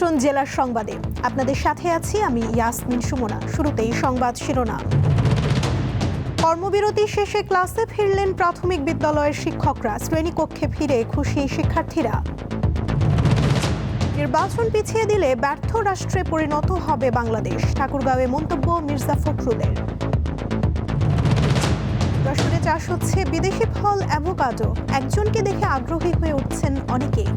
আমন্ত্রণ জেলার সংবাদে। আপনাদের সাথে আছি আমি ইয়াসমিন সুমনা। শুরুতেই সংবাদ শিরোনাম। কর্মবিরতি শেষে ক্লাসে ফিরলেন প্রাথমিক বিদ্যালয়ের শিক্ষকরা। শ্রেণীকক্ষে ফিরে খুশি শিক্ষার্থীরা। নির্বাচন পিছিয়ে দিলে ব্যর্থ রাষ্ট্রে পরিণত হবে বাংলাদেশ, ঠাকুরগাঁওয়ে মন্তব্য মির্জা ফখরুলের। যশোরে চাষ হচ্ছে বিদেশি ফল অ্যাভোকাডো, একজনকে দেখে আগ্রহী হয়ে উঠছেন অনেকেই।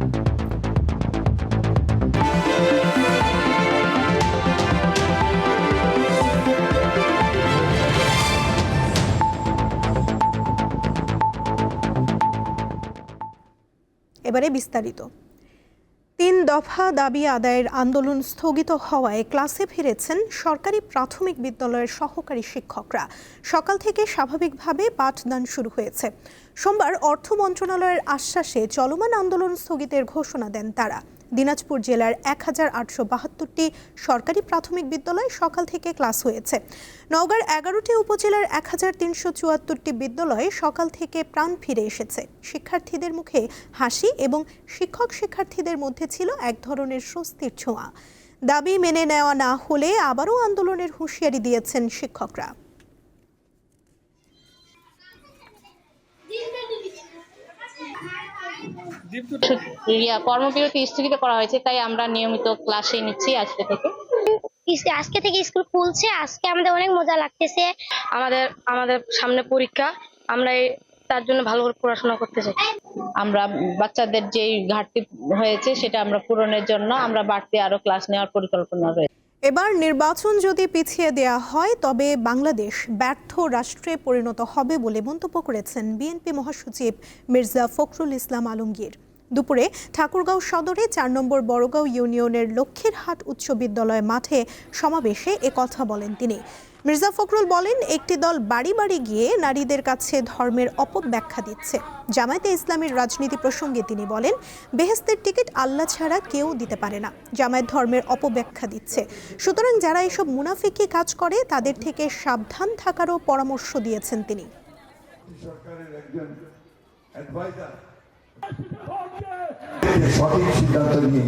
এবারে বিস্তারিত। ৩ দফা দাবি আদায়ের আন্দোলন স্থগিত হওয়ায় ক্লাসে ফিরেছেন সরকারি প্রাথমিক বিদ্যালয়ের সহকারী শিক্ষকরা। সকাল থেকে স্বাভাবিকভাবে পাঠদান শুরু হয়েছে। সোমবার অর্থ মন্ত্রণালয়ের আশ্বাসে চলমান আন্দোলন স্থগিতের ঘোষণা দেন তারা। দিনাজপুর জেলার ১,৮৭২টি সরকারি প্রাথমিক বিদ্যালয়ে সকাল থেকে ক্লাস হয়েছে। নওগাঁর ১১টি উপজেলার ১,৩৭৪টি বিদ্যালয়ে সকাল থেকে প্রাণ ফিরে এসেছে। শিক্ষার্থীদের মুখে হাসি এবং শিক্ষক শিক্ষার্থীদের মধ্যে ছিল এক ধরনের স্বস্তির ছোঁয়া। দাবি মেনে নেওয়া না হলে আবারও আন্দোলনের হুঁশিয়ারি দিয়েছেন শিক্ষকরা। কর্মবিরতি স্থগিত করা হয়েছে, তাই আমরা নিয়মিত ক্লাসে নিচ্ছি আজকে থেকে স্কুল খুলছে। আজকে আমাদের অনেক মজা লাগতেছে। আমাদের সামনে পরীক্ষা, আমরা তার জন্য ভালো করে পড়াশোনা করতে চাই। আমরা বাচ্চাদের যে ঘাটতি হয়েছে সেটা আমরা পূরণের জন্য আমরা বাড়তি আরো ক্লাস নেওয়ার পরিকল্পনা রয়েছে। এবার নির্বাচন যদি পিছিয়ে দেয়া হয় তবে বাংলাদেশ ব্যর্থ রাষ্ট্রে পরিণত হবে বলে মন্তব্য করেছেন বিএনপি মহাসচিব মির্জা ফখরুল ইসলাম আলমগীর। দুপুরে ঠাকুরগাঁও সদরে ৪ নম্বর বড়গাঁও ইউনিয়নের লক্ষ্মীরহাট উচ্চ বিদ্যালয় মাঠে সমাবেশে একথা বলেন তিনি। মির্জা ফখরুল বলেন, একটি দল বাড়ি বাড়ি গিয়ে নারীদের কাছে ধর্মের অপব্যাখ্যা দিচ্ছে। জামায়াতে ইসলামীর রাজনীতি প্রসঙ্গে তিনি বলেন, বেহেশতের টিকিট আল্লাহ ছাড়া কেউ দিতে পারে না। জামায়াত ধর্মের অপব্যাখ্যা দিচ্ছে। সুতরাং যারা এসব মুনাফিকি কাজ করে তাদের থেকে সাবধান থাকারও পরামর্শ দিয়েছেন তিনি। সঠিক সিদ্ধান্ত নিয়ে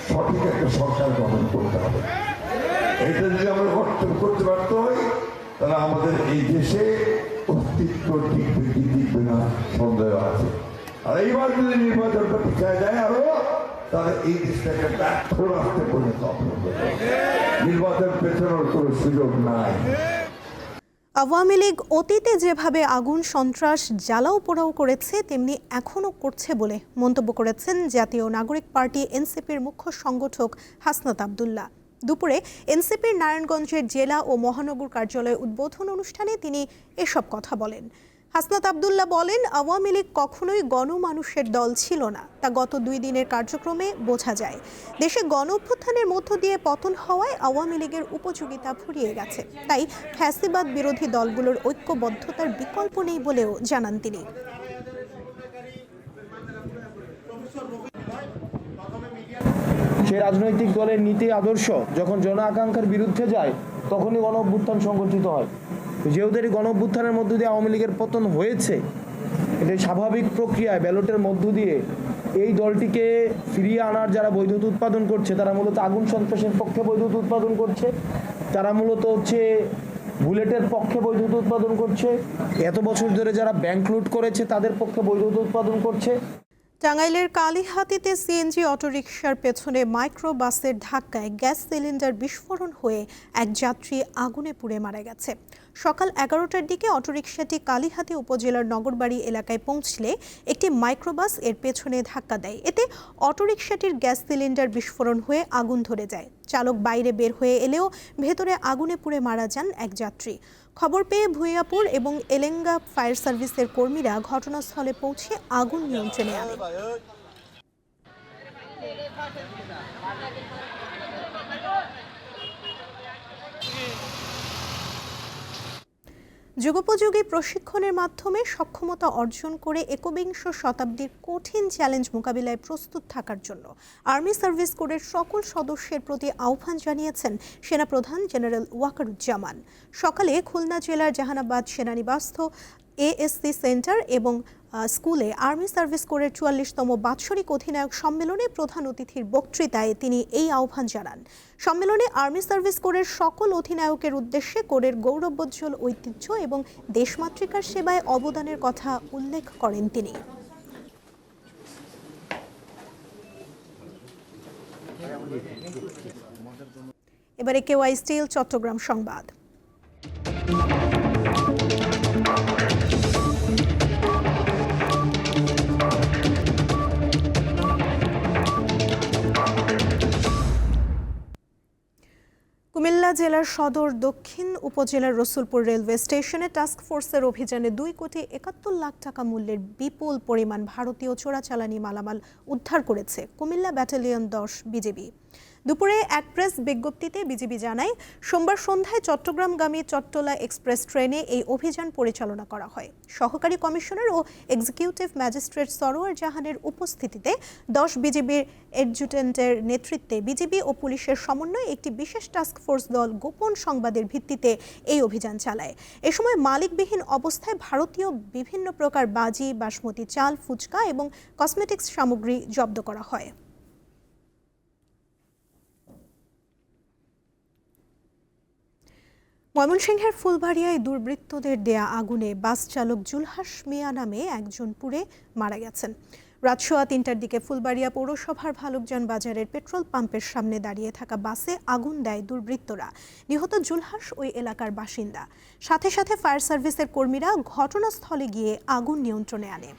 সঠিক একটা সরকার গঠন করতে হবে। এটা যদি আমরা করতে পারত হই তাহলে আমাদের এই দেশে অস্তিত্ব টিকবে কি টিকবে না সন্দেহ আছে। আর এইবার যদি নির্বাচনটা পিছিয়ে যায় আরো, তাহলে এই দেশটাকে ব্যর্থ রাষ্ট্রে পরিণত হবে। নির্বাচন পেছানোর কোনো সুযোগ নাই। আওয়ামী লীগ অতীতে যেভাবে আগুন সন্ত্রাস জ্বালাও পোড়াও করেছে তেমনি এখনও করছে বলে মন্তব্য করেছেন জাতীয় নাগরিক পার্টি এনসিপির মুখ্য সংগঠক হাসনাত আব্দুল্লাহ। দুপুরে এনসিপির নারায়ণগঞ্জের জেলা ও মহানগর কার্যালয় উদ্বোধন অনুষ্ঠানে তিনি এসব কথা বলেন। হাসনাত আব্দুল্লাহ বলেন, আওয়ামী লীগ কখনোই গণমানুষের দল ছিল না, তা গত 2 দিনের কার্যক্রমে বোঝা যায়। দেশে গণ অভ্যুত্থানের মধ্য দিয়ে পতন হওয়ায় আওয়ামী লীগের উপযোগিতা ফুরিয়ে গেছে। তাই ফ্যাসিবাদ বিরোধী দলগুলোর ঐক্যবদ্ধতার বিকল্প নেই বলেও জানান তিনি। সেই রাজনৈতিক দলের নীতি আদর্শ যখন জন আকাঙ্ক্ষার বিরুদ্ধে যায় তখনই গণ অভ্যুত্থান সংগঠিত হয়। যেহেতু গণ অভ্যুত্থানের মধ্য দিয়ে আওয়ামী লীগের পতন হয়েছে, এটা স্বাভাবিক প্রক্রিয়ায় ব্যালটের মধ্য দিয়ে এই দলটিকে ফিরিয়ে আনার যারা বৈধতা উৎপাদন করছে তারা মূলত আগুন সন্ত্রাসের পক্ষে বৈধতা উৎপাদন করছে, তারা মূলত বুলেটের পক্ষে বৈধতা উৎপাদন করছে, এত বছর ধরে যারা ব্যাংক লুট করেছে তাদের পক্ষে বৈধতা উৎপাদন করছে। টাঙ্গাইলের কালীহাতিতে সিএনজি অটোরিকশার পেছনে মাইক্রোবাসের ধাক্কায় গ্যাস সিলিন্ডার বিস্ফোরণ হয়ে এক যাত্রী আগুনে পুড়ে মারা গেছে। সকাল 11টার দিকে অটোরিকশাটি কালীহাতি উপজেলার নগরবাড়ি এলাকায় পৌঁছলে একটি মাইক্রোবাস এর পেছনে ধাক্কা দেয়। এতে অটোরিকশাটির গ্যাস সিলিন্ডার বিস্ফোরণ হয়ে আগুন ধরে যায়। চালক বাইরে বের হয়ে এলেও ভেতরে আগুনে পুড়ে মারা যান এক যাত্রী। খবর পেয়ে ভূঁইয়াপুর এবং এলেঙ্গা ফায়ার সার্ভিসের কর্মীরা ঘটনাস্থলে পৌঁছে আগুন নিয়ন্ত্রণে আনে। যুগোপযোগী প্রশিক্ষণের মাধ্যমে সক্ষমতা অর্জন করে একবিংশ শতাব্দীর কঠিন চ্যালেঞ্জ মোকাবিলায় প্রস্তুত থাকার জন্য আর্মি সার্ভিস কোরের সকল সদস্যের প্রতি আহ্বান জানিয়েছেন সেনাপ্রধান জেনারেল ওয়াকারুজ্জামান। সকালে খুলনা জেলার জাহানাবাদ সেনানিবাস্থ এএসসি সেন্টার এবং স্কুলে আর্মি সার্ভিস কোরের ৪৪তম বাৎসরিক অধিনায়ক সম্মেলনে প্রধান অতিথির বক্তৃতায় তিনি এই আহ্বান জানান। সম্মেলনে আর্মি সার্ভিস কোরের সকল অধিনায়কের উদ্দেশ্যে কোরের গৌরবোজ্জ্বল ঐতিহ্য এবং দেশমাতৃকার সেবায় অবদানের কথা উল্লেখ করেন তিনি। এবারে কেওয়াই স্টিল চট্টগ্রাম সংবাদ। কুমিল্লা জেলার সদর দক্ষিণ উপজেলার রসুলপুর রেলওয়ে স্টেশনে টাস্ক ফোর্সের অভিযানে 2,71,00,000 টাকা মূল্যের বিপুল পরিমাণ ভারতীয় চোরাচালানি মালামাল উদ্ধার করেছে কুমিল্লা ব্যাটালিয়ন 10 বিজিবি। দুপুরে এক প্রেস বিজ্ঞপ্তিতে বিজিবি জানায়, সোমবার সন্ধ্যায় চট্টগ্রামগামী চট্টলা এক্সপ্রেস ট্রেনে এই অভিযান পরিচালনা করা হয়। সহকারী কমিশনার ও এক্সিকিউটিভ ম্যাজিস্ট্রেট সরোয়ার জাহানের উপস্থিতিতে 10 বিজিবির অ্যাডজুটেন্টের নেতৃত্বে বিজিবি ও পুলিশের সমন্বয়ে একটি বিশেষ টাস্ক ফোর্স দল গোপন সংবাদের ভিত্তিতে এই অভিযান চালায়। এ সময় মালিকবিহীন অবস্থায় ভারতীয় বিভিন্ন প্রকার বাজি, বাসমতি চাল, ফুচকা এবং কসমেটিক্স সামগ্রী জব্দ করা হয়। ময়মনসিংহের ফুলবাড়িয়ায় দুর্বৃত্তদের দেয়া আগুনে বাস চালক জুলহাস মিয়া নামে একজন পুড়ে মারা গেছেন। রাত 3:15টার দিকে ফুলবাড়িয়া পৌরসভার ভালুকজান বাজারের পেট্রোল পাম্পের সামনে দাঁড়িয়ে থাকা বাসে আগুন দেয় দুর্বৃত্তরা। নিহত জুলহাস ওই এলাকার বাসিন্দা। সাথে সাথে ফায়ার সার্ভিসের কর্মীরা ঘটনাস্থলে গিয়ে আগুন নিয়ন্ত্রণে আনে।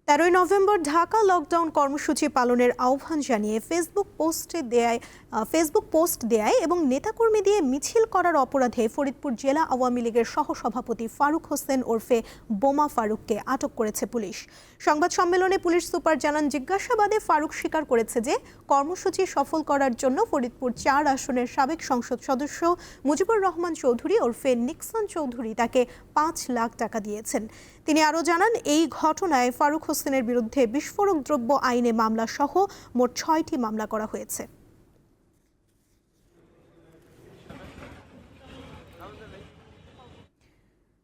13 নভেম্বর ঢাকা লকডাউন কর্মসূচি পালনের আহ্বান জানিয়ে ফেসবুক পোস্ট দেয় এবং নেতাকর্মী দিয়ে মিছিল করার অপরাধে ফরিদপুর জেলা আওয়ামী লীগের সহসভাপতি ফারুক হোসেন ওরফে বোমা ফারুককে আটক করেছে পুলিশ। সংবাদ সম্মেলনে পুলিশ সুপার জানান, জিজ্ঞাসাবাদে ফারুক স্বীকার করেছে যে কর্মসূচি সফল করার জন্য ফরিদপুর 4 আসনের সাবেক সংসদ সদস্য মুজিবুর রহমান চৌধুরী ওরফে নিক্সন চৌধুরী তাকে 5 লাখ টাকা দিয়েছেন। তিনি আরও জানান, এই ঘটনায় ফারুক হোসেনের বিরুদ্ধে বিস্ফোরক দ্রব্য আইনে মামলা সহ মোট 6টি মামলা করা হয়েছে।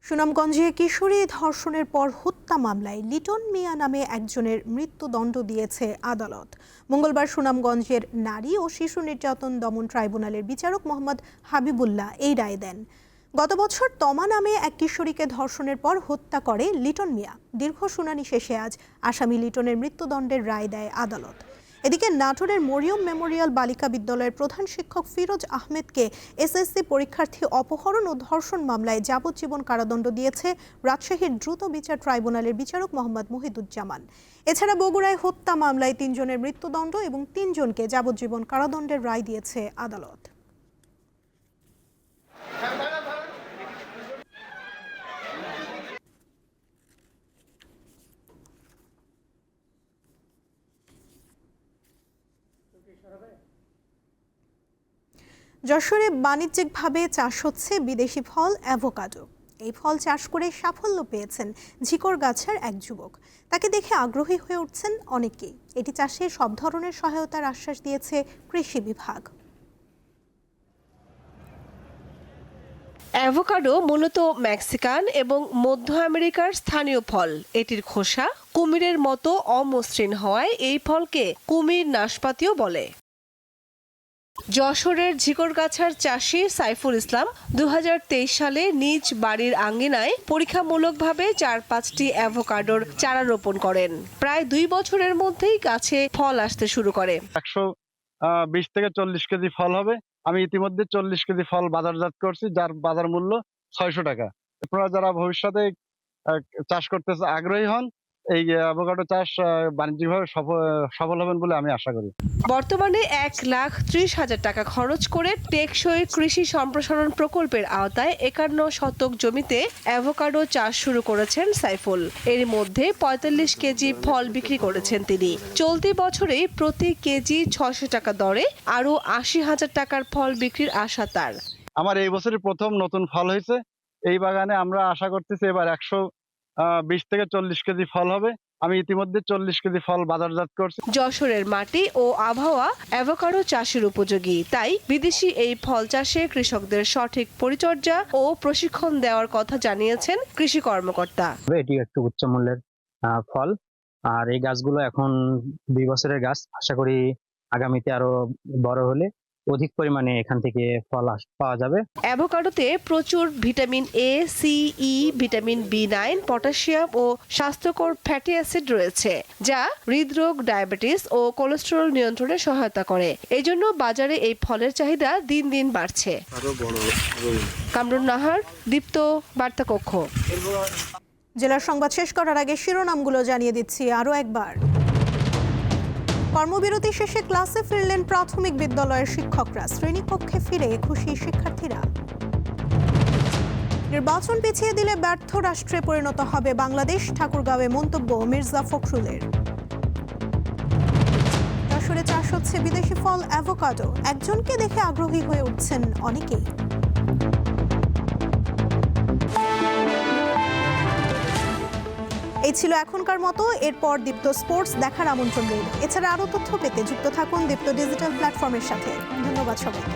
সুনামগঞ্জে কিশোরী ধর্ষণের পর হত্যা মামলায় লিটন মিয়া নামে একজনের মৃত্যুদণ্ড দিয়েছে আদালত। মঙ্গলবার সুনামগঞ্জের নারী ও শিশু নির্যাতন দমন ট্রাইব্যুনালের বিচারক মোহাম্মদ হাবিবুল্লাহ এই রায় দেন। গত বছর তমা নামে এক কিশোরীকে ধর্ষণের পর হত্যা করে লিটন মিয়া। দীর্ঘ শুনানি শেষে আজ আসামি লিটনের মৃত্যুদণ্ডের রায় দেয় আদালত। এদিকে নাটোরের মরিয়ম মেমোরিয়াল বালিকা বিদ্যালয়ের প্রধান শিক্ষক ফিরোজ আহমেদকে এসএসসি পরীক্ষার্থী অপহরণ ও ধর্ষণ মামলায় যাবজ্জীবন কারাদণ্ড দিয়েছে রাজশাহীর দ্রুত বিচার ট্রাইব্যুনালের বিচারক মোহাম্মদ মহিদুজ্জামান। এছাড়া বগুড়ায় হত্যা মামলায় 3 জনের মৃত্যুদণ্ড এবং 3 জনকে যাবজ্জীবন কারাদণ্ডের রায় দিয়েছে আদালত। যশোরে বাণিজ্যিকভাবে চাষ হচ্ছে বিদেশি ফল অ্যাভোকাডো। এই ফল চাষ করে সাফল্য পেয়েছেন ঝিকরগাছার এক যুবক। তাকে দেখে আগ্রহী হয়ে উঠছেন অনেকেই। এটি চাষে সব ধরনের সহায়তার আশ্বাস দিয়েছে কৃষি বিভাগ। অ্যাভোকাডো মূলত মেক্সিকান এবং মধ্য আমেরিকার স্থানীয় ফল। এটির খোসা কুমিরের মতো অমসৃণ হওয়ায় এই ফলকে কুমির নাশপাতিও বলে। যশোরের ঝিকরগাছার চাষি সাইফুল ইসলাম 2023 সালে নিজ বাড়ির আঙ্গিনায় পরীক্ষামূলকভাবে 4-5টি অ্যাভোকাডোর চারা রোপণ করেন। প্রায় 2 বছরের মধ্যেই গাছে ফল আসতে শুরু করে। 120 থেকে 40 কেজি ফল হবে। আমি ইতিমধ্যে 40 কেজি ফল বাজারজাত করছি, যার বাজার মূল্য 600 টাকা। আপনারা যারা ভবিষ্যতে চাষ করতে আগ্রহী হন, এই অ্যাভোকাডো চাষ বাণিজ্যিকভাবে সফল হবেন বলে আমি আশা করি। বর্তমানে 1,30,000 টাকা খরচ করে টেকসই কৃষি সম্প্রসারণ প্রকল্পের আওতায় 51 শতক জমিতে অ্যাভোকাডো চাষ শুরু করেছেন সাইফুল। এর মধ্যে 45 কেজি ফল বিক্রি করেছেন তিনি। চলতি বছরেই প্রতি কেজি 600 টাকা দরে আরও 80,000 টাকার ফল বিক্রির আশা তার। আমার এই বছরই প্রথম নতুন ফল হয়েছে। এই বাগানে আমরা আশা করতেছি এবার 120 থেকে 40 কেজি ফল হবে। আমি ইতিমধ্যে 40 কেজি ফল বাজারজাত করছি। যশোরের মাটি ও আবহাওয়া অ্যাভোকাডো চাষের উপযোগী, তাই বিদেশি এই ফল চাষে কৃষকদের সঠিক পরিচর্যা ও প্রশিক্ষণ দেওয়ার কথা জানিয়েছেন কৃষি কর্মকর্তা। এটি একটু উচ্চ মূল্যের ফল, আর এই গাছগুলো এখন 2 বছরের গাছ। আশা করি আগামীতে আরো বড় হলে অধিক পরিমাণে এখান থেকে ফল পাওয়া যাবে। অ্যাভোকাডোতে প্রচুর vitamin A, C, E, vitamin B9, potassium ও স্বাস্থ্যকর ফ্যাটি অ্যাসিড রয়েছে, যা হৃদরোগ, ডায়াবেটিস ও কোলেস্টেরল নিয়ন্ত্রণে সহায়তা করে। এজন্য বাজারে এই ফলের চাহিদা দিন দিন বাড়ছে। কামরুন নাহার, দীপ্ত বার্তা কক্ষ। জেলার সংবাদ শেষ করার আগে শিরোনামগুলো জানিয়ে দিচ্ছি আরও একবার। কর্মবিরতি শেষে ক্লাসে ফিরলেন প্রাথমিক বিদ্যালয়ের শিক্ষকরা, শ্রেণীকক্ষে ফিরে খুশি শিক্ষার্থীরা। নির্বাচন পিছিয়ে দিলে ব্যর্থ রাষ্ট্রে পরিণত হবে বাংলাদেশ, ঠাকুরগাঁওয়ে মন্তব্য মির্জা ফখরুলের। যশোরে চাষ হচ্ছে বিদেশি ফল অ্যাভোকাডো, একজনকে দেখে আগ্রহী হয়ে উঠছেন অনেকেই। এই ছিল এখনকার মতো, এরপর দীপ্ত স্পোর্টস দেখার আমন্ত্রণ রইল। এছাড়া আরও তথ্য পেতে যুক্ত থাকুন দীপ্ত ডিজিটাল প্ল্যাটফর্মের সাথে। ধন্যবাদ সবাইকে।